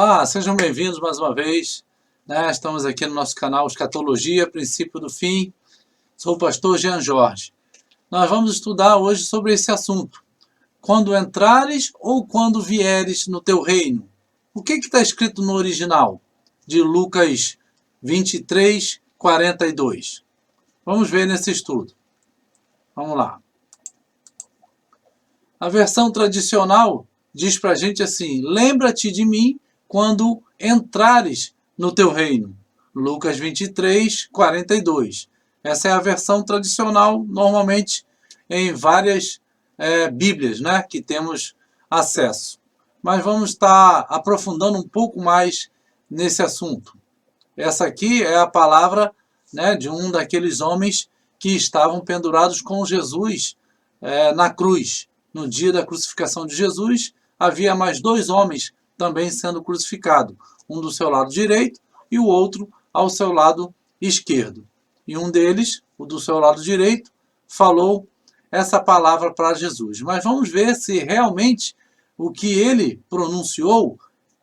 Olá, sejam bem-vindos mais uma vez. Estamos aqui no nosso canal Escatologia, Princípio do Fim. Sou o pastor Jean Jorge. Nós vamos estudar hoje sobre esse assunto. Quando entrares ou quando vieres no teu reino. O que está escrito no original? De Lucas 23, 42. Vamos ver nesse estudo. Vamos lá. A versão tradicional diz para a gente assim: lembra-te de mim quando entrares no teu reino. Lucas 23, 42. Essa é a versão tradicional, normalmente em várias Bíblias, que temos acesso. Mas vamos estar aprofundando um pouco mais nesse assunto. Essa aqui é a palavra de um daqueles homens que estavam pendurados com Jesus na cruz. No dia da crucificação de Jesus, havia mais dois homens também sendo crucificados. Um do seu lado direito e o outro ao seu lado esquerdo. E um deles, o do seu lado direito, falou essa palavra para Jesus. Mas vamos ver se realmente o que ele pronunciou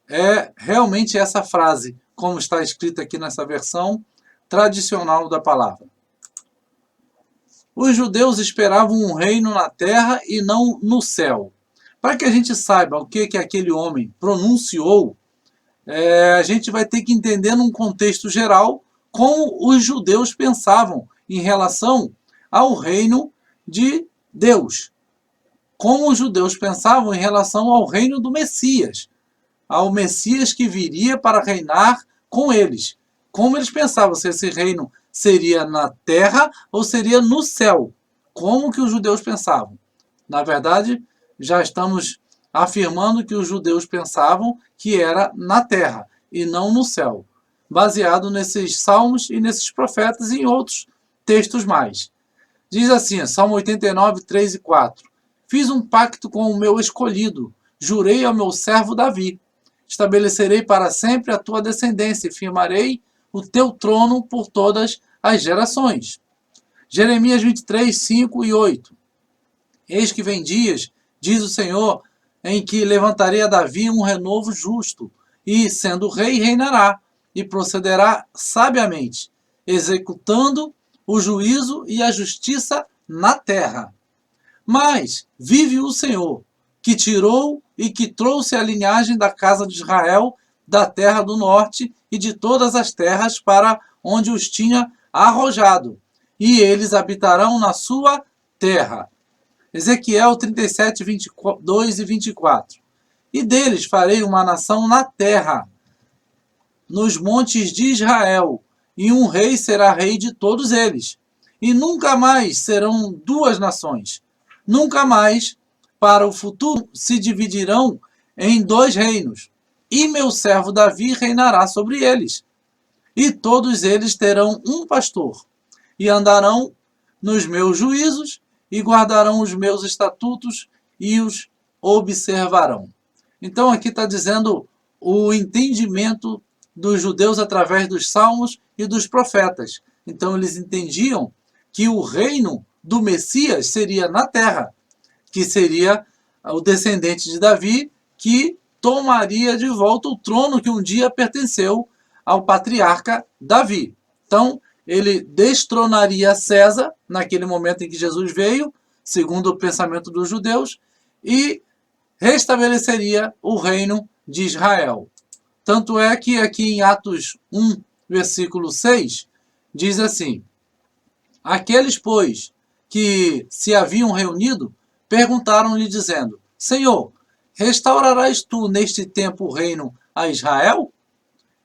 é realmente essa frase, como está escrita aqui nessa versão tradicional da palavra. Os judeus esperavam um reino na terra e não no céu. Para que a gente saiba o que aquele homem pronunciou, a gente vai ter que entender num contexto geral como os judeus pensavam em relação ao reino de Deus. Como os judeus pensavam em relação ao reino do Messias, ao Messias que viria para reinar com eles. Como eles pensavam se esse reino seria na terra ou seria no céu. Como que os judeus pensavam? Na verdade, já estamos afirmando que os judeus pensavam que era na terra e não no céu, baseado nesses salmos e nesses profetas e em outros textos mais. Diz assim, Salmo 89, 3 e 4. Fiz um pacto com o meu escolhido, jurei ao meu servo Davi. Estabelecerei para sempre a tua descendência e firmarei o teu trono por todas as gerações. Jeremias 23, 5 e 8. Eis que vem dias, diz o Senhor, em que levantarei a Davi um renovo justo, e, sendo rei, reinará, e procederá sabiamente, executando o juízo e a justiça na terra. Mas vive o Senhor, que tirou e que trouxe a linhagem da casa de Israel da terra do norte e de todas as terras para onde os tinha arrojado, e eles habitarão na sua terra. Ezequiel 37, 22 e 24. E deles farei uma nação na terra, nos montes de Israel, e um rei será rei de todos eles. E nunca mais serão duas nações. Nunca mais, para o futuro, se dividirão em dois reinos. E meu servo Davi reinará sobre eles. E todos eles terão um pastor, e andarão nos meus juízos, e guardarão os meus estatutos, e os observarão. Então aqui está dizendo o entendimento dos judeus através dos salmos e dos profetas. Então eles entendiam que o reino do Messias seria na terra, que seria o descendente de Davi, que tomaria de volta o trono que um dia pertenceu ao patriarca Davi. Então, ele destronaria César, naquele momento em que Jesus veio, segundo o pensamento dos judeus, e restabeleceria o reino de Israel. Tanto é que aqui em Atos 1, versículo 6, diz assim: aqueles, pois, que se haviam reunido, perguntaram-lhe, dizendo: Senhor, restaurarás tu neste tempo o reino a Israel?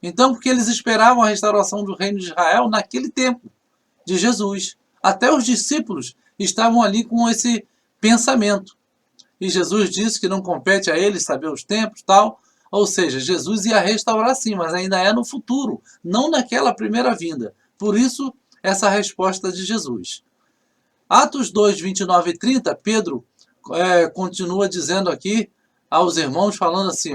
Então, porque eles esperavam a restauração do reino de Israel naquele tempo de Jesus. Até os discípulos estavam ali com esse pensamento. E Jesus disse que não compete a eles saber os tempos, tal. Ou seja, Jesus ia restaurar sim, mas ainda é no futuro, não naquela primeira vinda. Por isso, essa resposta de Jesus. Atos 2, 29 e 30, Pedro continua dizendo aqui aos irmãos, falando assim,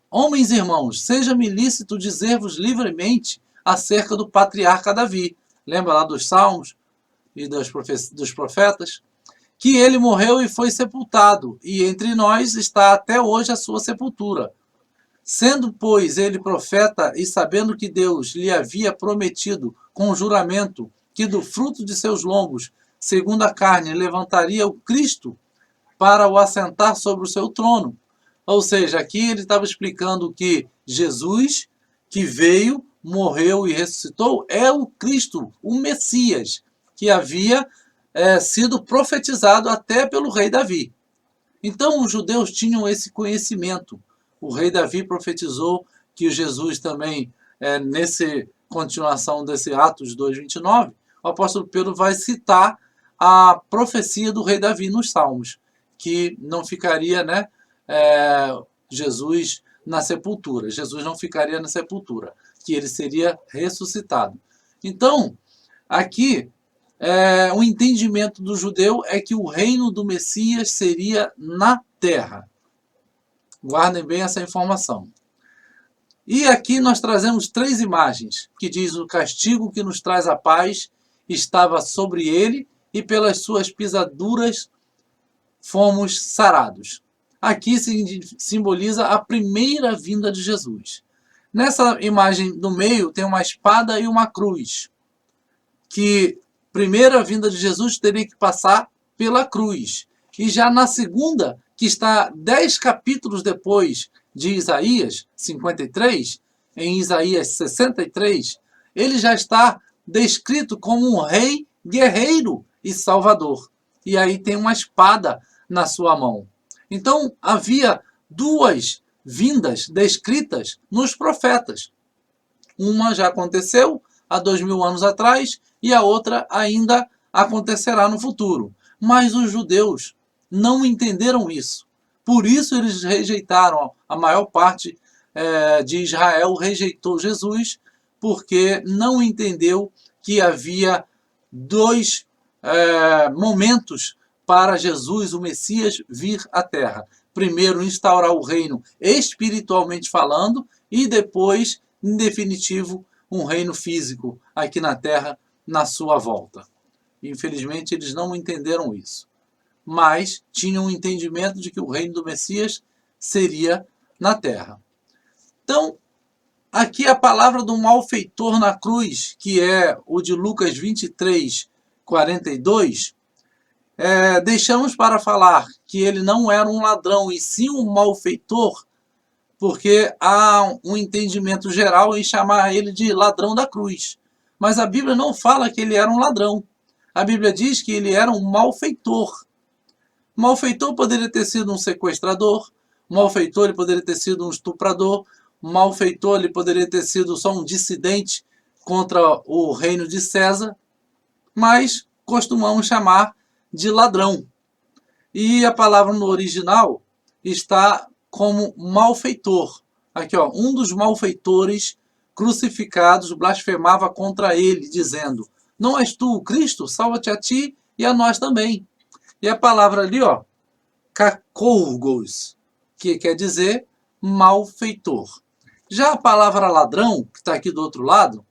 homens e irmãos, seja-me lícito dizer-vos livremente acerca do patriarca Davi. Lembra lá dos salmos e dos profetas? Que ele morreu e foi sepultado, e entre nós está até hoje a sua sepultura. Sendo, pois, ele profeta e sabendo que Deus lhe havia prometido com juramento que do fruto de seus lombos, segundo a carne, levantaria o Cristo para o assentar sobre o seu trono. Ou seja, aqui ele estava explicando que Jesus, que veio, morreu e ressuscitou, é o Cristo, o Messias, que havia sido profetizado até pelo rei Davi. Então os judeus tinham esse conhecimento. O rei Davi profetizou que Jesus também, nessa continuação desse Atos 2:29, o apóstolo Pedro vai citar a profecia do rei Davi nos Salmos, que não ficaria, Jesus na sepultura. Jesus não ficaria na sepultura, que ele seria ressuscitado. Então, aqui, o entendimento do judeu é que o reino do Messias seria na terra. Guardem bem essa informação. E aqui nós trazemos 3 imagens, que diz: o castigo que nos traz a paz estava sobre ele, e pelas suas pisaduras fomos sarados. Aqui simboliza a primeira vinda de Jesus. Nessa imagem do meio tem uma espada e uma cruz, que primeira vinda de Jesus teria que passar pela cruz. E já na segunda, que está 10 capítulos depois de Isaías 53, em Isaías 63, ele já está descrito como um rei guerreiro e salvador. E aí tem uma espada na sua mão. Então havia 2 vindas descritas nos profetas. Uma já aconteceu há 2000 anos atrás e a outra ainda acontecerá no futuro. Mas os judeus não entenderam isso. Por isso eles rejeitaram, a maior parte de Israel rejeitou Jesus, porque não entendeu que havia 2 momentos para Jesus, o Messias, vir à Terra. Primeiro, instaurar o reino espiritualmente falando, e depois, em definitivo, um reino físico aqui na Terra, na sua volta. Infelizmente, eles não entenderam isso. Mas tinham um entendimento de que o reino do Messias seria na Terra. Então, aqui a palavra do malfeitor na cruz, que é o de Lucas 23:42, deixamos para falar que ele não era um ladrão, e sim um malfeitor, porque há um entendimento geral em chamar ele de ladrão da cruz. Mas a Bíblia não fala que ele era um ladrão. A Bíblia diz que ele era um malfeitor. Malfeitor poderia ter sido um sequestrador, malfeitor ele poderia ter sido um estuprador, malfeitor ele poderia ter sido só um dissidente contra o reino de César, mas costumamos chamar de ladrão. E a palavra no original está como malfeitor. Aqui, ó, um dos malfeitores crucificados blasfemava contra ele, dizendo: não és tu o Cristo? Salva-te a ti e a nós também. E a palavra ali, ó, kakouros, que quer dizer malfeitor. Já a palavra ladrão, que está aqui do outro lado,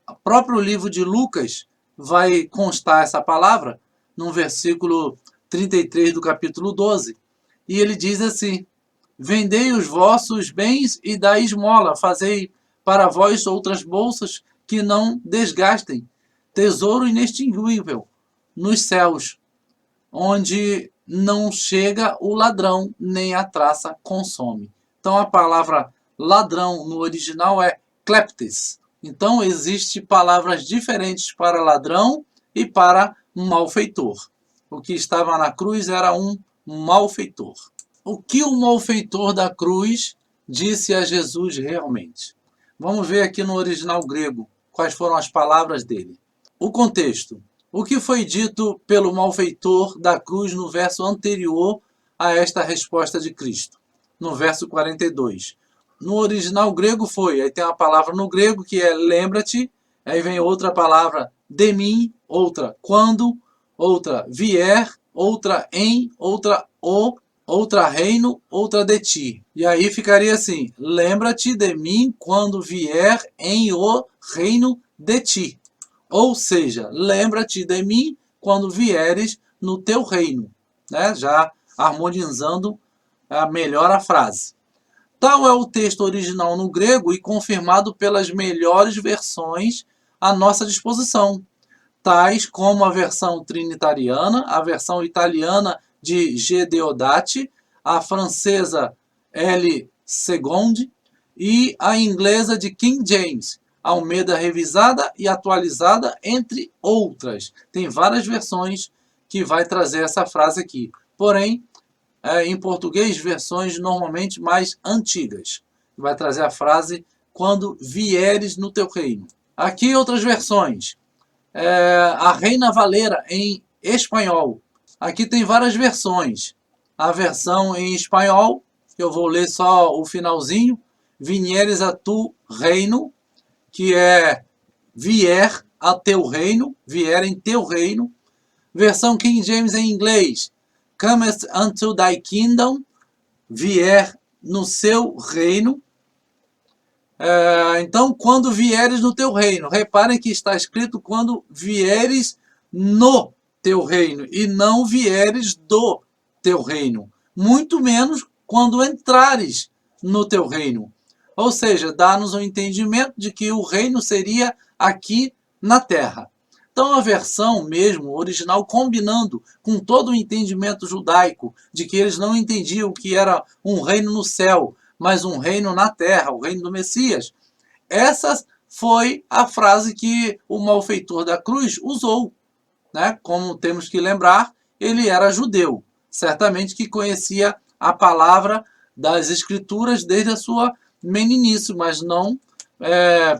o próprio livro de Lucas vai constar essa palavra no versículo 33 do capítulo 12. E ele diz assim: vendei os vossos bens e dai esmola, fazei para vós outras bolsas que não desgastem, tesouro inextinguível nos céus, onde não chega o ladrão, nem a traça consome. Então a palavra ladrão no original é kleptes. Então existem palavras diferentes para ladrão e para malfeitor. O que estava na cruz era um malfeitor. O que o malfeitor da cruz disse a Jesus realmente? Vamos ver aqui no original grego quais foram as palavras dele. O contexto. O que foi dito pelo malfeitor da cruz no verso anterior a esta resposta de Cristo? No verso 42. No original grego foi, aí tem uma palavra no grego que é lembra-te, aí vem outra palavra de mim, outra quando, outra vier, outra em, outra o, outra reino, outra de ti. E aí ficaria assim: lembra-te de mim quando vier em o reino de ti. Ou seja, lembra-te de mim quando vieres no teu reino, né? Já harmonizando melhora a frase. Tal é o texto original no grego e confirmado pelas melhores versões à nossa disposição, tais como a versão trinitariana, a versão italiana de G. Deodati, a francesa L. Segonde e a inglesa de King James, Almeida revisada e atualizada, entre outras. Tem várias versões que vai trazer essa frase aqui. Porém, em português, versões normalmente mais antigas. Vai trazer a frase, quando vieres no teu reino. Aqui outras versões. A Reina Valera em espanhol. Aqui tem várias versões. A versão em espanhol, eu vou ler só o finalzinho. Vinieres a tu reino, que é vier a teu reino, vier em teu reino. Versão King James em inglês. Comest unto thy kingdom, vier no seu reino. Então, quando vieres no teu reino. Reparem que está escrito quando vieres no teu reino e não vieres do teu reino. Muito menos quando entrares no teu reino. Ou seja, dá-nos um entendimento de que o reino seria aqui na terra. Então a versão mesmo, original, combinando com todo o entendimento judaico de que eles não entendiam que era um reino no céu, mas um reino na terra, o reino do Messias. Essa foi a frase que o malfeitor da cruz usou. Né? Como temos que lembrar, ele era judeu, certamente que conhecia a palavra das Escrituras desde a sua meninice, mas não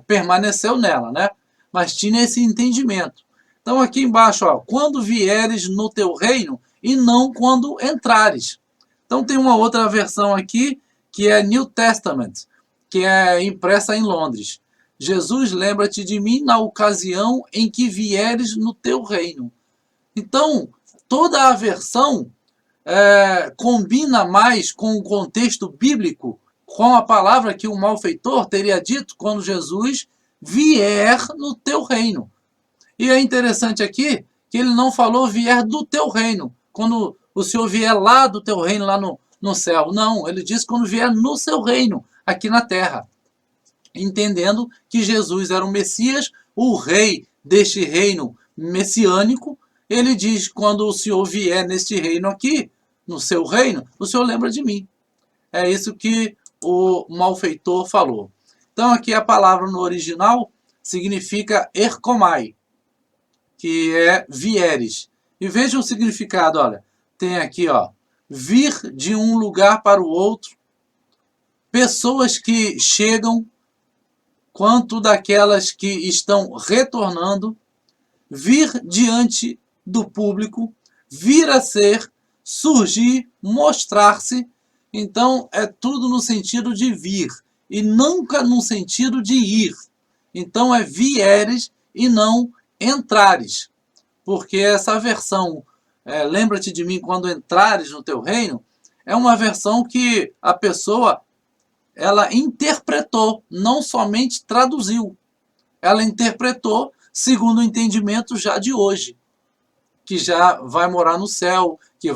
permaneceu nela, né? Mas tinha esse entendimento. Então aqui embaixo, ó, quando vieres no teu reino e não quando entrares. Então tem uma outra versão aqui que é New Testament, que é impressa em Londres. Jesus, lembra-te de mim na ocasião em que vieres no teu reino. Então, toda a versão combina mais com o contexto bíblico, com a palavra que o malfeitor teria dito quando Jesus vier no teu reino. E é interessante aqui que ele não falou vier do teu reino, quando o Senhor vier lá do teu reino, lá no céu. Não, ele disse quando vier no seu reino, aqui na terra. Entendendo que Jesus era o Messias, o rei deste reino messiânico. Ele diz, quando o Senhor vier neste reino aqui, no seu reino, o Senhor lembra de mim. É isso que o malfeitor falou. Então aqui a palavra no original significa erkomai, que é vieres. E veja o significado, olha. Tem aqui, ó, vir de um lugar para o outro, pessoas que chegam, quanto daquelas que estão retornando, vir diante do público, vir a ser, surgir, mostrar-se. Então é tudo no sentido de vir e nunca no sentido de ir. Então é vieres e não entrares, porque essa versão, lembra-te de mim quando entrares no teu reino, é uma versão que a pessoa ela interpretou, não somente traduziu. Ela interpretou segundo o entendimento já de hoje, que já vai morar no céu, que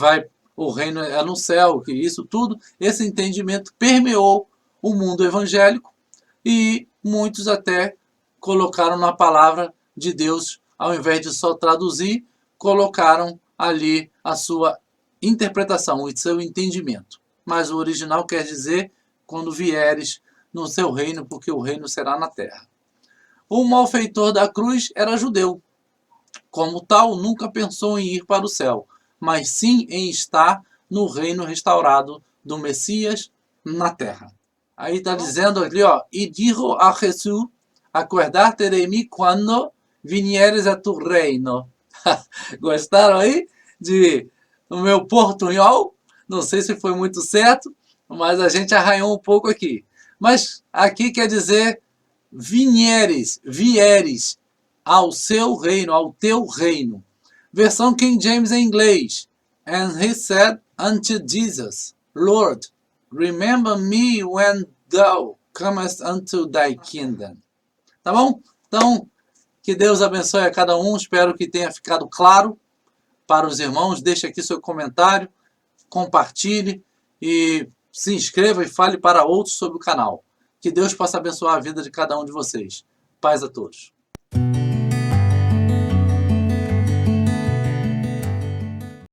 o reino é no céu, que isso tudo, esse entendimento permeou o mundo evangélico e muitos até colocaram na palavra de Deus, ao invés de só traduzir, colocaram ali a sua interpretação, o seu entendimento. Mas o original quer dizer quando vieres no seu reino, porque o reino será na terra. O malfeitor da cruz era judeu. Como tal, nunca pensou em ir para o céu, mas sim em estar no reino restaurado do Messias na terra. Aí está dizendo ali, ó, e dijo a Jesus, acuérdate de mim quando vinieres a tu reino. Gostaram aí do meu portunhol? Não sei se foi muito certo, mas a gente arranhou um pouco aqui. Mas aqui quer dizer vieres ao seu reino, ao teu reino. Versão King James em inglês. And he said unto Jesus, Lord, remember me when thou comest unto thy kingdom. Tá bom? Então, que Deus abençoe a cada um. Espero que tenha ficado claro para os irmãos. Deixe aqui seu comentário, compartilhe e se inscreva e fale para outros sobre o canal. Que Deus possa abençoar a vida de cada um de vocês. Paz a todos.